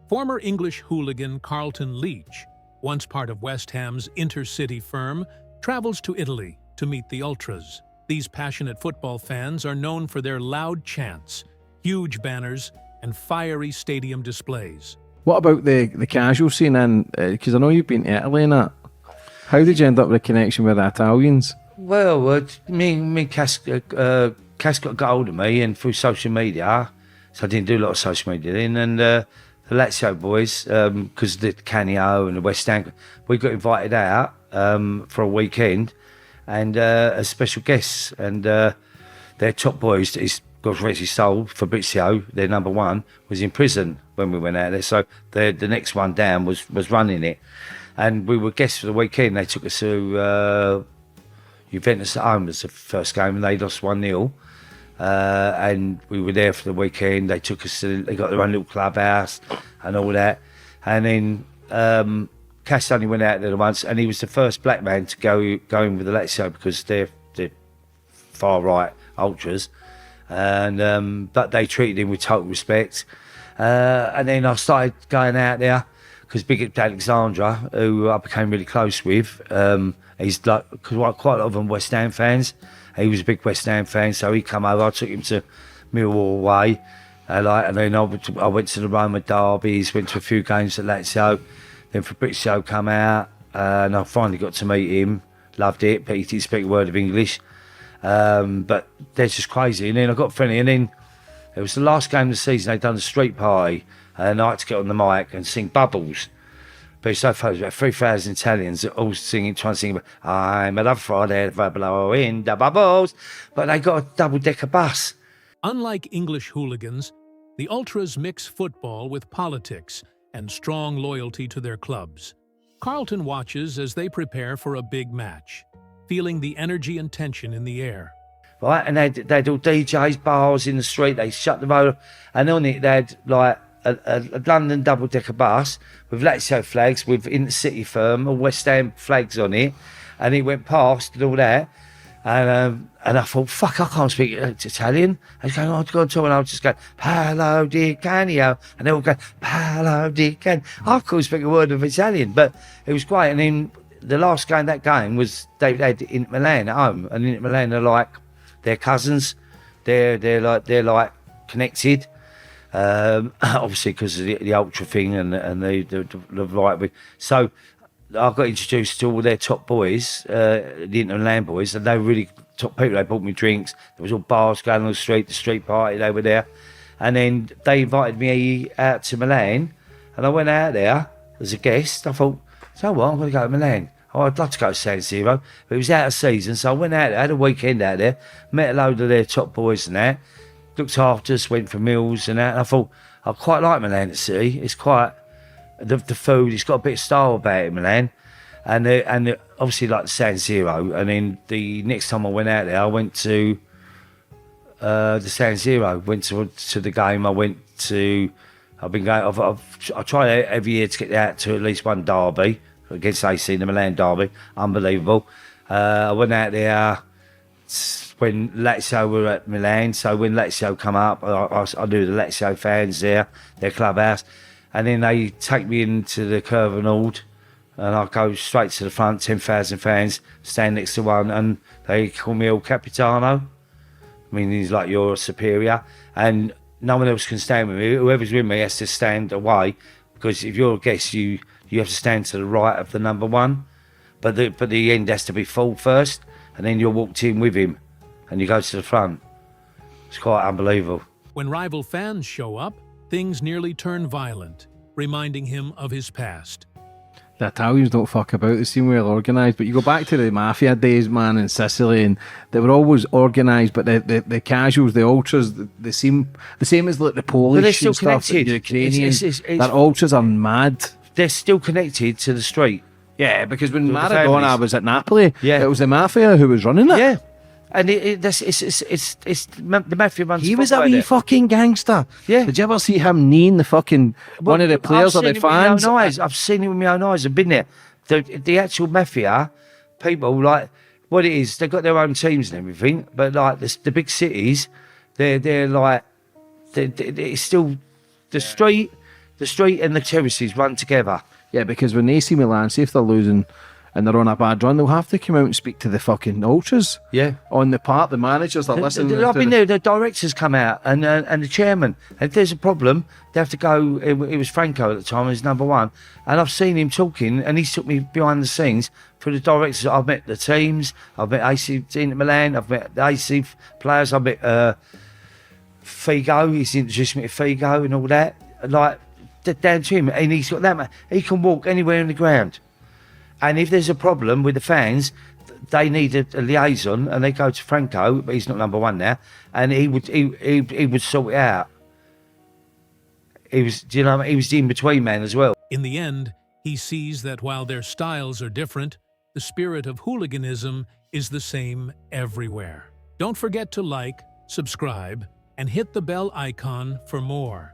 Former English hooligan Carlton Leach, once part of West Ham's intercity firm, travels to Italy to meet the Ultras. These passionate football fans are known for their loud chants, huge banners, and fiery stadium displays. What about the casual scene? And because I know you've been to Italy and that, how did you end up with a connection with the Italians? Well, me and Cass got hold of me, and through social media, so I didn't do a lot of social media then, and the Lazio boys, because the Canio and the West Ham, we got invited out for a weekend, and as special guests, and their top boys, God rest his soul, Fabrizio, their number one, was in prison when we went out there, so the next one down was running it, and we were guests for the weekend. They took us to Juventus at home as the first game, and they lost 1-0. And we were there for the weekend. They took us to, they got their own little clubhouse and all that. And then Cass only went out there once, and he was the first black man to go in with the Lazio, because they're far right ultras. And but they treated him with total respect. And then I started going out there, because Big Alexandra, who I became really close with, he's like, because quite a lot of them West Ham fans. He was a big West Ham fan, so he come over. I took him to Millwall away, and then I went to the Roma derbies, went to a few games at Lazio. Then Fabrizio come out, and I finally got to meet him. Loved it, but he didn't speak a word of English. But they're just crazy. And then I got friendly, and then it was the last game of the season. They'd done a street party, and I had to get on the mic and sing Bubbles. But it's so funny, about 3,000 Italians all singing, trying to sing, I'm at a Friday, blowing the bubbles. But they got a double-decker bus. Unlike English hooligans, the Ultras mix football with politics and strong loyalty to their clubs. Carlton watches as they prepare for a big match, feeling the energy and tension in the air. Right, and they'd all DJs, bars in the street, they shut the road off, and on it they had like a London double-decker bus with Lazio flags, with Intercity firm, all West Ham flags on it, and he went past and all that, and I thought, fuck, I can't speak Italian. I was going, oh, go on, and I was just going, Paolo Di Canio, and they all go, Paolo Di Canio. I couldn't speak a word of Italian, but it was great. And then the last game, that game was they had Inter Milan at home, and Inter Milan are like their cousins. They're like connected. Obviously because of the ultra thing and the right. So I got introduced to all their top boys, the Inter Milan boys, and they were really top people. They bought me drinks. There was all bars going on the street party. They were there, and then they invited me out to Milan, and I went out there as a guest. I thought, so what? I'm going to go to Milan. Oh, I'd love to go to San Siro, but it was out of season, so I went out there, had a weekend out there, met a load of their top boys and that. Looked after us, went for meals and that. And I thought, I quite like Milan City. It's quite, the food, it's got a bit of style about it, Milan. And obviously like the San Siro. And then the next time I went out there, I went to the San Siro. Went to the game. I try every year to get out to at least one derby against AC, the Milan derby. Unbelievable. I went out there when Lazio were at Milan, so when Lazio come up, I knew the Lazio fans there, their clubhouse, and then they take me into the Curva and I go straight to the front, 10,000 fans, stand next to one, and they call me El Capitano. I mean, he's like, you're superior, and no one else can stand with me. Whoever's with me has to stand away, because if you're a guest, you have to stand to the right of the number one, but the end has to be full first, and then you're walked in with him. And you go to the front. It's quite unbelievable. When rival fans show up, things nearly turn violent, reminding him of his past. The Italians don't fuck about. They seem well organised. But you go back to the mafia days, man, in Sicily, and they were always organised. But the casuals, the ultras, they seem the same as like the Polish they're still and stuff, connected. the Ukrainians. It's that ultras are mad. They're still connected to the street. Yeah, because when The Maradona families. was at Napoli, Yeah. it was the mafia who was running it. Yeah. And the mafia runs. He was a football wee there. fucking gangster. Yeah. Did you ever see him kneeing the fucking one of the players or the fans? I've seen it with my own eyes. I've been there. The actual mafia people, like, what it is, they've got their own teams and everything, but like the big cities, they're like, it's still the street. The street and the terraces run together. Yeah, because when AC Milan, see if they're losing and they're on a bad run, they'll have to come out and speak to the fucking ultras. Yeah. On the part, the managers are listening. I've been there, the directors come out and the chairman. If there's a problem, they have to go. It was Franco at the time, he's number one. And I've seen him talking, and he's took me behind the scenes for the directors. I've met the teams, I've met AC Milan, I've met the AC players, I've met Figo, he's introduced me to Figo and all that. Like, down to him, and he's got that, he can walk anywhere in the ground. And if there's a problem with the fans, they need a liaison, and they go to Franco, but he's not number one now, and he would sort it out. He was, do you know, he was the in-between man as well. In the end, he sees that while their styles are different, the spirit of hooliganism is the same everywhere. Don't forget to like, subscribe, and hit the bell icon for more.